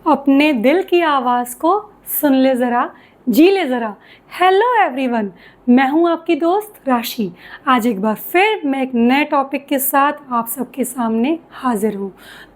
अपने दिल की आवाज़ को सुन ले ज़रा, जी ले ज़रा। हेलो एवरीवन, मैं हूं आपकी दोस्त राशि। आज एक बार फिर मैं एक नए टॉपिक के साथ आप सबके सामने हाजिर हूं।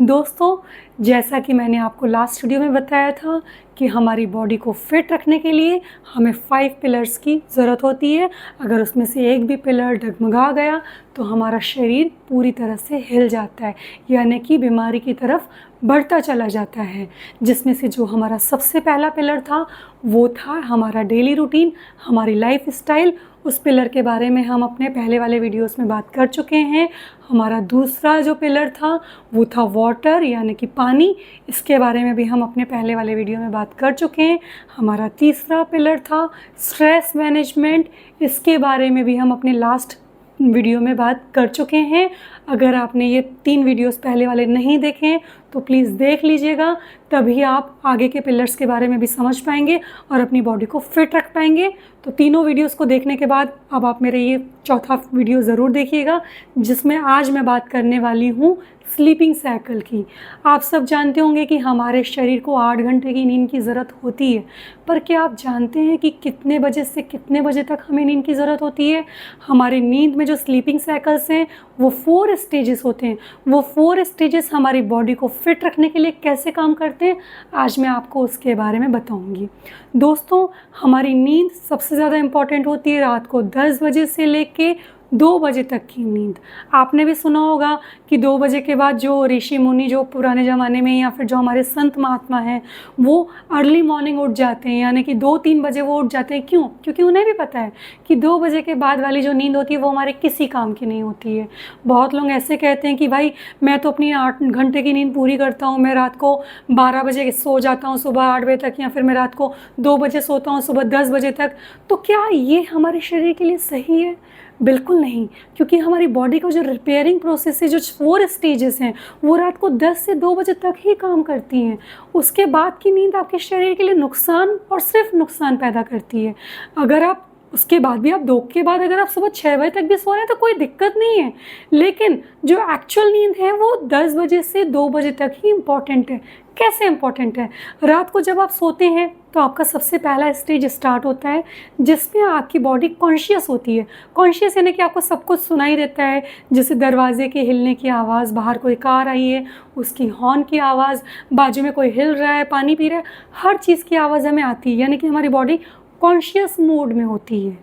दोस्तों, जैसा कि मैंने आपको लास्ट वीडियो में बताया था कि हमारी बॉडी को फिट रखने के लिए हमें 5 पिलर्स की ज़रूरत होती है। अगर उसमें से एक भी पिलर डगमगा गया तो हमारा शरीर पूरी तरह से हिल जाता है, यानी कि बीमारी की तरफ बढ़ता चला जाता है। जिसमें से जो हमारा सबसे पहला पिलर था वो था हमारा डेली रूटीन, हमारी लाइफ स्टाइल। उस पिलर के बारे में हम अपने पहले वाले वीडियोस में बात कर चुके हैं। हमारा दूसरा जो पिलर था वो था वाटर, यानी कि पानी। इसके बारे में भी हम अपने पहले वाले वीडियो में बात कर चुके हैं। हमारा तीसरा पिलर था स्ट्रेस मैनेजमेंट। इसके बारे में भी हम अपने लास्ट वीडियो में बात कर चुके हैं। अगर आपने ये 3 वीडियोस पहले वाले नहीं देखे तो प्लीज़ देख लीजिएगा, तभी आप आगे के पिलर्स के बारे में भी समझ पाएंगे और अपनी बॉडी को फिट रख पाएंगे। तो तीनों वीडियोस को देखने के बाद अब आप मेरे ये चौथा वीडियो ज़रूर देखिएगा, जिसमें आज मैं बात करने वाली हूँ स्लीपिंग साइकिल की। आप सब जानते होंगे कि हमारे शरीर को 8 घंटे की नींद की ज़रूरत होती है, पर क्या आप जानते हैं कि कितने बजे से कितने बजे तक हमें नींद की ज़रूरत होती है? हमारी नींद में जो स्लीपिंग साइकिल्स हैं वो 4 स्टेजेस होते हैं। वो 4 स्टेजेस हमारी बॉडी को फिट रखने के लिए कैसे काम करते हैं, आज मैं आपको उसके बारे में बताऊंगी। दोस्तों, हमारी नींद सबसे ज़्यादा इम्पॉर्टेंट होती है रात को 10 बजे से लेके 2 बजे तक की नींद। आपने भी सुना होगा कि 2 बजे के बाद जो ऋषि मुनि जो पुराने ज़माने में या फिर जो हमारे संत महात्मा हैं वो अर्ली मॉर्निंग उठ जाते हैं, यानी कि 2-3 बजे वो उठ जाते हैं। क्यों? क्योंकि उन्हें भी पता है कि 2 बजे के बाद वाली जो नींद होती है वो हमारे किसी काम की नहीं होती है। बहुत लोग ऐसे कहते हैं कि भाई मैं तो अपनी 8 घंटे की नींद पूरी करता हूँ, मैं रात को 12 बजे सो जाता हूँ सुबह 8 बजे तक, या फिर मैं रात को 2 बजे सोता हूँ सुबह 10 बजे तक। तो क्या ये हमारे शरीर के लिए सही है? बिल्कुल नहीं, क्योंकि हमारी बॉडी का जो रिपेयरिंग प्रोसेस है, जो 4 स्टेजेस हैं, वो रात को 10 से 2 बजे तक ही काम करती हैं। उसके बाद की नींद आपके शरीर के लिए नुकसान और सिर्फ नुकसान पैदा करती है। अगर आप उसके बाद भी आप 2 के बाद अगर आप सुबह 6 बजे तक भी सो रहे हैं तो कोई दिक्कत नहीं है, लेकिन जो एक्चुअल नींद है वो 10 बजे से 2 बजे तक ही इम्पॉर्टेंट है। कैसे इम्पॉर्टेंट है? रात को जब आप सोते हैं तो आपका सबसे पहला स्टेज स्टार्ट होता है जिसमें आपकी बॉडी कॉन्शियस होती है। कॉन्शियस यानी कि आपको सब कुछ सुनाई देता है, जैसे दरवाजे के हिलने की आवाज़, बाहर कोई कार आई है उसकी हॉर्न की आवाज़, बाजू में कोई हिल रहा है, पानी पी रहा है, हर चीज़ की आवाज़ हमें आती है, यानी कि हमारी बॉडी कॉन्शियस मोड में होती है।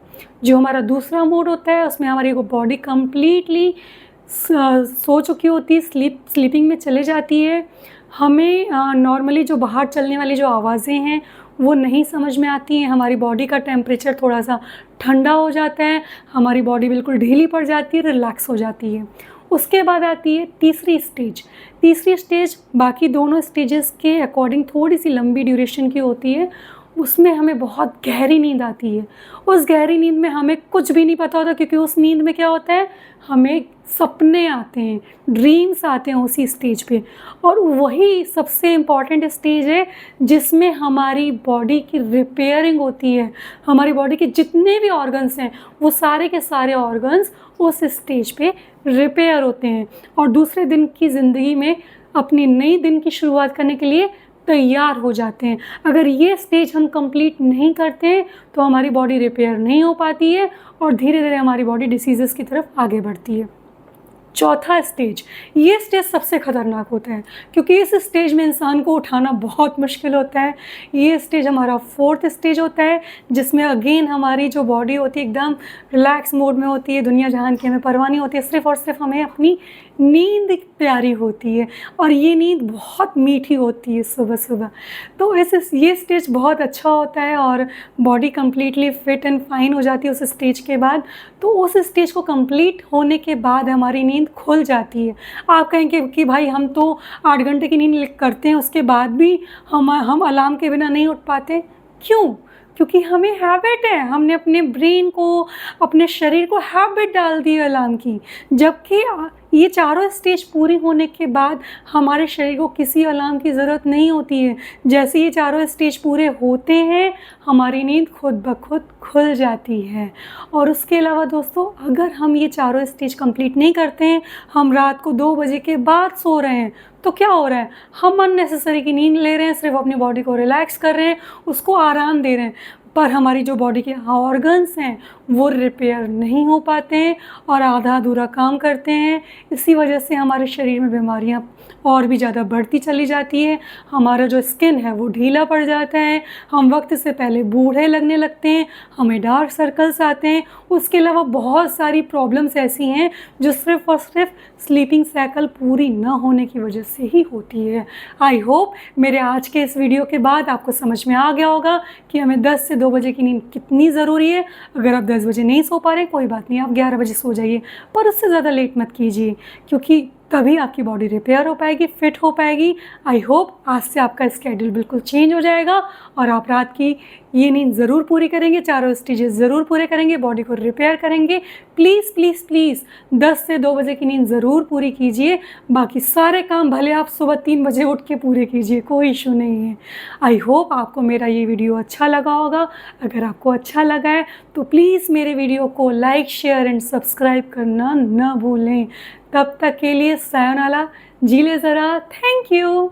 जो हमारा दूसरा मोड होता है उसमें हमारी बॉडी कम्प्लीटली सो चुकी होती है, स्लीपिंग में चले जाती है। हमें नॉर्मली जो बाहर चलने वाली जो आवाज़ें हैं वो नहीं समझ में आती हैं। हमारी बॉडी का टेम्परेचर थोड़ा सा ठंडा हो जाता है, हमारी बॉडी बिल्कुल ढीली पड़ जाती है, रिलैक्स हो जाती है। उसके बाद आती है तीसरी स्टेज। तीसरी स्टेज बाकी दोनों स्टेजेस के अकॉर्डिंग थोड़ी सी लंबी ड्यूरेशन की होती है। उसमें हमें बहुत गहरी नींद आती है। उस गहरी नींद में हमें कुछ भी नहीं पता होता, क्योंकि उस नींद में क्या होता है, हमें सपने आते हैं, ड्रीम्स आते हैं उसी स्टेज पे। और वही सबसे इम्पॉर्टेंट स्टेज है जिसमें हमारी बॉडी की रिपेयरिंग होती है। हमारी बॉडी के जितने भी ऑर्गन्स हैं वो सारे के सारे ऑर्गन्स उस स्टेज पे रिपेयर होते हैं और दूसरे दिन की ज़िंदगी में अपनी नई दिन की शुरुआत करने के लिए तैयार हो जाते हैं। अगर ये स्टेज हम कंप्लीट नहीं करते हैं तो हमारी बॉडी रिपेयर नहीं हो पाती है और धीरे धीरे हमारी बॉडी डिसीज़ेस की तरफ आगे बढ़ती है। चौथा स्टेज, ये स्टेज सबसे ख़तरनाक होता है, क्योंकि इस स्टेज में इंसान को उठाना बहुत मुश्किल होता है। ये स्टेज हमारा 4th स्टेज होता है, जिसमें अगेन हमारी जो बॉडी होती है एकदम रिलैक्स मोड में होती है, दुनिया जहान की हमें परवाह नहीं होती है, सिर्फ़ और सिर्फ हमें अपनी नींद प्यारी होती है। और ये नींद बहुत मीठी होती है सुबह सुबह। तो ये स्टेज बहुत अच्छा होता है और body completely fit and fine हो जाती है उस स्टेज के बाद। तो उस स्टेज को कंप्लीट होने के बाद हमारी नींद खुल जाती है। आप कहेंगे कि भाई हम तो 8 घंटे की नींद करते हैं, उसके बाद भी हम अलार्म के बिना नहीं उठ पाते। क्यों? क्योंकि हमें हैबिट है, हमने अपने ब्रेन को, अपने शरीर को हैबिट डाल दी है अलार्म की। जबकि ये चारों स्टेज पूरी होने के बाद हमारे शरीर को किसी अलार्म की ज़रूरत नहीं होती है। जैसे ये चारों स्टेज पूरे होते हैं हमारी नींद खुद ब खुद खुल जाती है। और उसके अलावा दोस्तों, अगर हम ये चारों स्टेज कंप्लीट नहीं करते हैं, हम रात को 2 बजे के बाद सो रहे हैं, तो क्या हो रहा है, हम अननेसेसरी की नींद ले रहे हैं, सिर्फ अपनी बॉडी को रिलैक्स कर रहे हैं, उसको आराम दे रहे हैं, पर हमारी जो बॉडी के ऑर्गन्स हैं वो रिपेयर नहीं हो पाते हैं और आधा अधूरा काम करते हैं। इसी वजह से हमारे शरीर में बीमारियां और भी ज़्यादा बढ़ती चली जाती है। हमारा जो स्किन है वो ढीला पड़ जाता है, हम वक्त से पहले बूढ़े लगने लगते हैं, हमें डार्क सर्कल्स आते हैं। उसके अलावा बहुत सारी प्रॉब्लम्स ऐसी हैं जो सिर्फ और सिर्फ स्लीपिंग साइकिल पूरी न होने की वजह से ही होती है। आई होप मेरे आज के इस वीडियो के बाद आपको समझ में आ गया होगा कि हमें 10 से 2 बजे की नींद कितनी ज़रूरी है। अगर आप 10 बजे नहीं सो पा रहे कोई बात नहीं, आप 11 बजे सो जाइए, पर उससे ज़्यादा लेट मत कीजिए, क्योंकि तभी आपकी बॉडी रिपेयर हो पाएगी, फिट हो पाएगी। आई होप आज से आपका स्केड्यूल बिल्कुल चेंज हो जाएगा और आप रात की ये नींद ज़रूर पूरी करेंगे, चारों स्टेजेस ज़रूर पूरे करेंगे, बॉडी को रिपेयर करेंगे। प्लीज़ प्लीज़ प्लीज़ 10 से 2 बजे की नींद ज़रूर पूरी कीजिए। बाकी सारे काम भले आप सुबह 3 बजे उठ के पूरे कीजिए, कोई इशू नहीं है। आई होप आपको मेरा ये वीडियो अच्छा लगा होगा। अगर आपको अच्छा लगा है तो प्लीज़ मेरे वीडियो को लाइक, शेयर एंड सब्सक्राइब करना ना भूलें। तब तक के लिए सायोनारा, जी ले ज़रा, थैंक यू।